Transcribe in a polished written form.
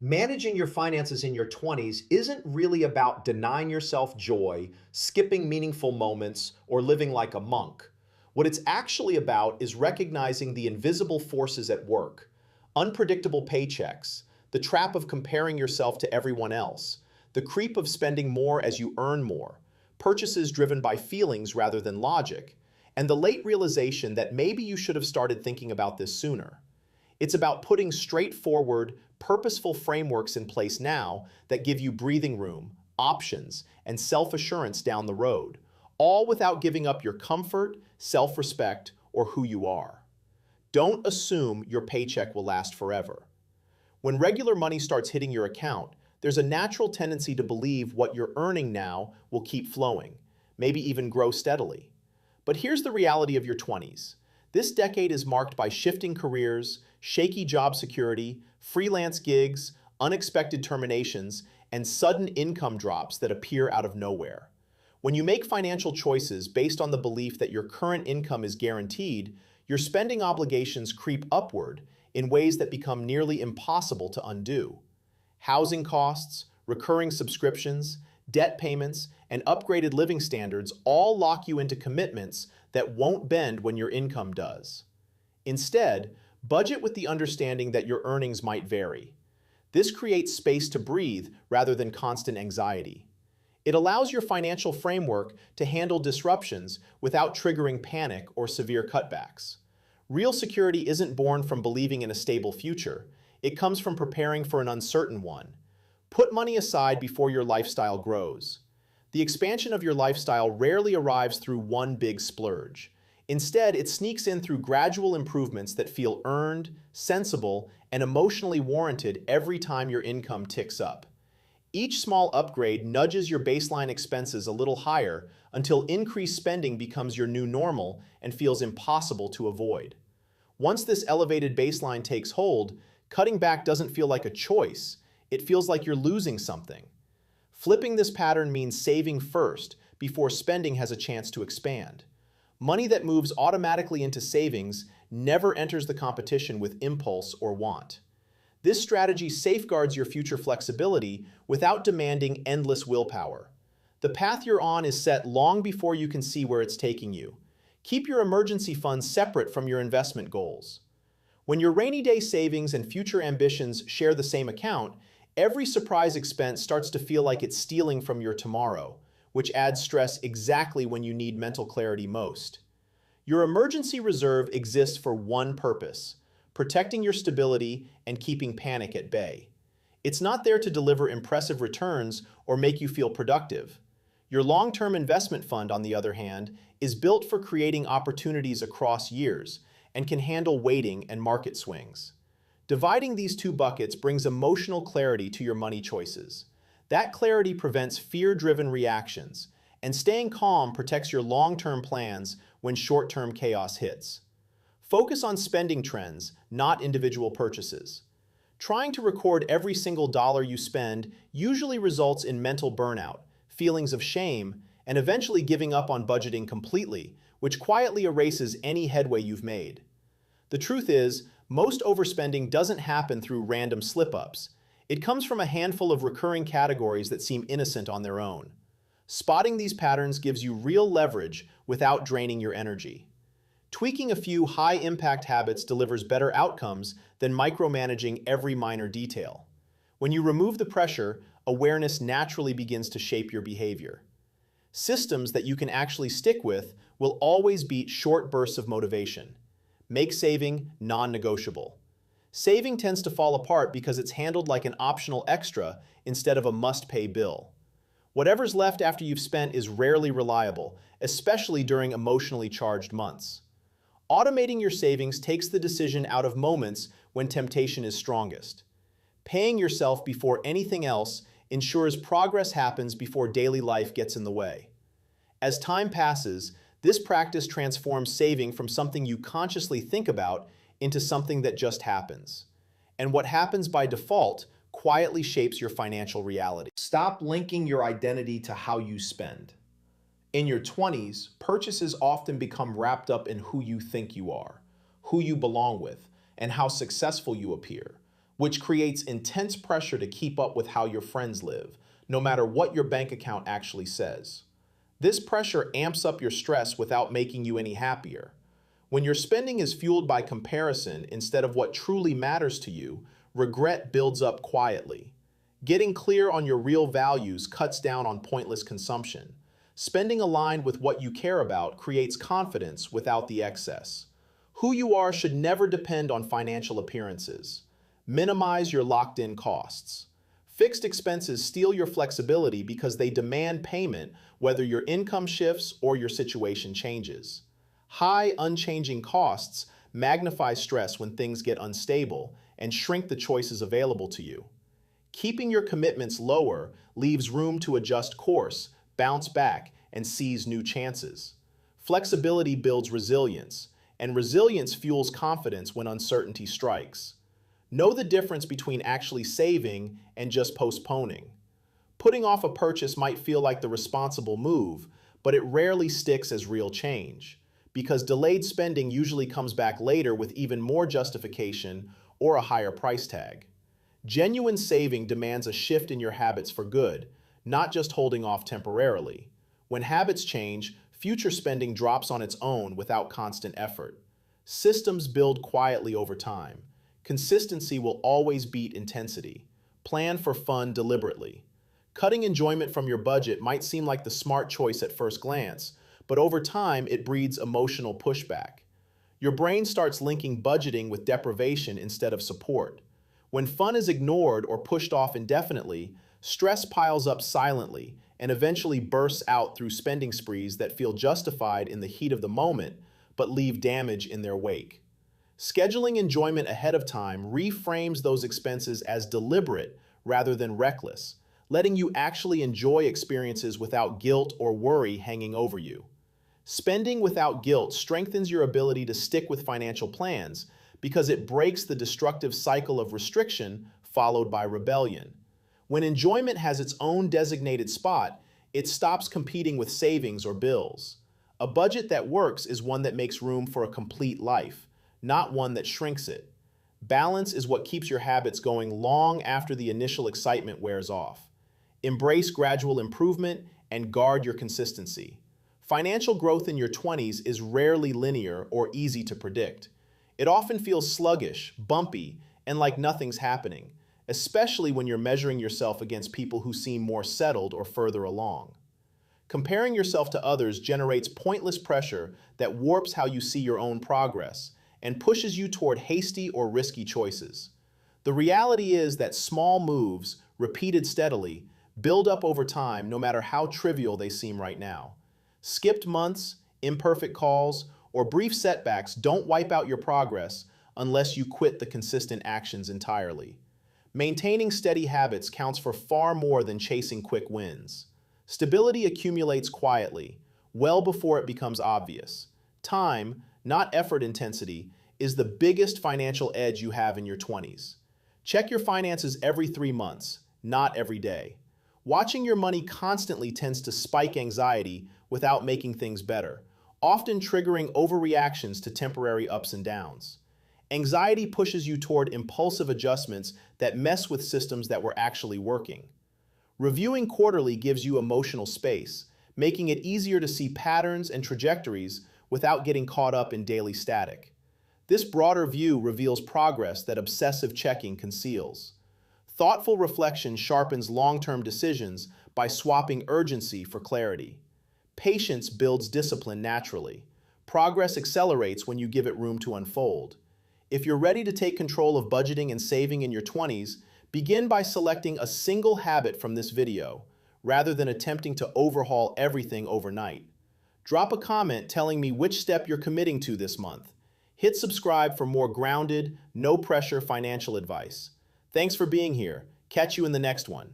Managing your finances in your 20s isn't really about denying yourself joy, skipping meaningful moments, or living like a monk. What it's actually about is recognizing the invisible forces at work: unpredictable paychecks, the trap of comparing yourself to everyone else, the creep of spending more as you earn more, purchases driven by feelings rather than logic, and the late realization that maybe you should have started thinking about this sooner. It's about putting straightforward, purposeful frameworks in place now that give you breathing room, options, and self-assurance down the road, all without giving up your comfort, self-respect, or who you are. Don't assume your paycheck will last forever. When regular money starts hitting your account, there's a natural tendency to believe what you're earning now will keep flowing, maybe even grow steadily. But here's the reality of your 20s. This decade is marked by shifting careers, shaky job security, freelance gigs, unexpected terminations, and sudden income drops that appear out of nowhere. When you make financial choices based on the belief that your current income is guaranteed, your spending obligations creep upward in ways that become nearly impossible to undo. Housing costs, recurring subscriptions, debt payments, and upgraded living standards all lock you into commitments that won't bend when your income does. Instead, budget with the understanding that your earnings might vary. This creates space to breathe rather than constant anxiety. It allows your financial framework to handle disruptions without triggering panic or severe cutbacks. Real security isn't born from believing in a stable future. It comes from preparing for an uncertain one. Put money aside before your lifestyle grows. The expansion of your lifestyle rarely arrives through one big splurge. Instead, it sneaks in through gradual improvements that feel earned, sensible, and emotionally warranted every time your income ticks up. Each small upgrade nudges your baseline expenses a little higher until increased spending becomes your new normal and feels impossible to avoid. Once this elevated baseline takes hold, cutting back doesn't feel like a choice. It feels like you're losing something. Flipping this pattern means saving first before spending has a chance to expand. Money that moves automatically into savings never enters the competition with impulse or want. This strategy safeguards your future flexibility without demanding endless willpower. The path you're on is set long before you can see where it's taking you. Keep your emergency funds separate from your investment goals. When your rainy day savings and future ambitions share the same account, every surprise expense starts to feel like it's stealing from your tomorrow, which adds stress exactly when you need mental clarity most. Your emergency reserve exists for one purpose: protecting your stability and keeping panic at bay. It's not there to deliver impressive returns or make you feel productive. Your long-term investment fund, on the other hand, is built for creating opportunities across years and can handle waiting and market swings. Dividing these two buckets brings emotional clarity to your money choices. That clarity prevents fear-driven reactions, and staying calm protects your long-term plans when short-term chaos hits. Focus on spending trends, not individual purchases. Trying to record every single dollar you spend usually results in mental burnout, feelings of shame, and eventually giving up on budgeting completely, which quietly erases any headway you've made. The truth is, most overspending doesn't happen through random slip-ups. It comes from a handful of recurring categories that seem innocent on their own. Spotting these patterns gives you real leverage without draining your energy. Tweaking a few high-impact habits delivers better outcomes than micromanaging every minor detail. When you remove the pressure, awareness naturally begins to shape your behavior. Systems that you can actually stick with will always beat short bursts of motivation. Make saving non-negotiable. Saving tends to fall apart because it's handled like an optional extra instead of a must-pay bill. Whatever's left after you've spent is rarely reliable, especially during emotionally charged months. Automating your savings takes the decision out of moments when temptation is strongest. Paying yourself before anything else ensures progress happens before daily life gets in the way. As time passes, this practice transforms saving from something you consciously think about into something that just happens. And what happens by default quietly shapes your financial reality. Stop linking your identity to how you spend. In your 20s, purchases often become wrapped up in who you think you are, who you belong with, and how successful you appear, which creates intense pressure to keep up with how your friends live, no matter what your bank account actually says. This pressure amps up your stress without making you any happier. When your spending is fueled by comparison instead of what truly matters to you, regret builds up quietly. Getting clear on your real values cuts down on pointless consumption. Spending aligned with what you care about creates confidence without the excess. Who you are should never depend on financial appearances. Minimize your locked-in costs. Fixed expenses steal your flexibility because they demand payment whether your income shifts or your situation changes. High, unchanging costs magnify stress when things get unstable and shrink the choices available to you. Keeping your commitments lower leaves room to adjust course, bounce back, and seize new chances. Flexibility builds resilience, and resilience fuels confidence when uncertainty strikes. Know the difference between actually saving and just postponing. Putting off a purchase might feel like the responsible move, but it rarely sticks as real change, because delayed spending usually comes back later with even more justification or a higher price tag. Genuine saving demands a shift in your habits for good, not just holding off temporarily. When habits change, future spending drops on its own without constant effort. Systems build quietly over time. Consistency will always beat intensity. Plan for fun deliberately. Cutting enjoyment from your budget might seem like the smart choice at first glance, but over time it breeds emotional pushback. Your brain starts linking budgeting with deprivation instead of support. When fun is ignored or pushed off indefinitely, stress piles up silently and eventually bursts out through spending sprees that feel justified in the heat of the moment, but leave damage in their wake. Scheduling enjoyment ahead of time reframes those expenses as deliberate rather than reckless, letting you actually enjoy experiences without guilt or worry hanging over you. Spending without guilt strengthens your ability to stick with financial plans because it breaks the destructive cycle of restriction followed by rebellion. When enjoyment has its own designated spot, it stops competing with savings or bills. A budget that works is one that makes room for a complete life, not one that shrinks it. Balance is what keeps your habits going long after the initial excitement wears off. Embrace gradual improvement and guard your consistency. Financial growth in your 20s is rarely linear or easy to predict. It often feels sluggish, bumpy, and like nothing's happening, especially when you're measuring yourself against people who seem more settled or further along. Comparing yourself to others generates pointless pressure that warps how you see your own progress and pushes you toward hasty or risky choices. The reality is that small moves, repeated steadily, build up over time no matter how trivial they seem right now. Skipped months, imperfect calls, or brief setbacks don't wipe out your progress unless you quit the consistent actions entirely. Maintaining steady habits counts for far more than chasing quick wins. Stability accumulates quietly, well before it becomes obvious. Time, not effort intensity, is the biggest financial edge you have in your 20s. Check your finances every 3 months, not every day. Watching your money constantly tends to spike anxiety without making things better, often triggering overreactions to temporary ups and downs. Anxiety pushes you toward impulsive adjustments that mess with systems that were actually working. Reviewing quarterly gives you emotional space, making it easier to see patterns and trajectories without getting caught up in daily static. This broader view reveals progress that obsessive checking conceals. Thoughtful reflection sharpens long-term decisions by swapping urgency for clarity. Patience builds discipline naturally. Progress accelerates when you give it room to unfold. If you're ready to take control of budgeting and saving in your 20s, begin by selecting a single habit from this video, rather than attempting to overhaul everything overnight. Drop a comment telling me which step you're committing to this month. Hit subscribe for more grounded, no-pressure financial advice. Thanks for being here. Catch you in the next one.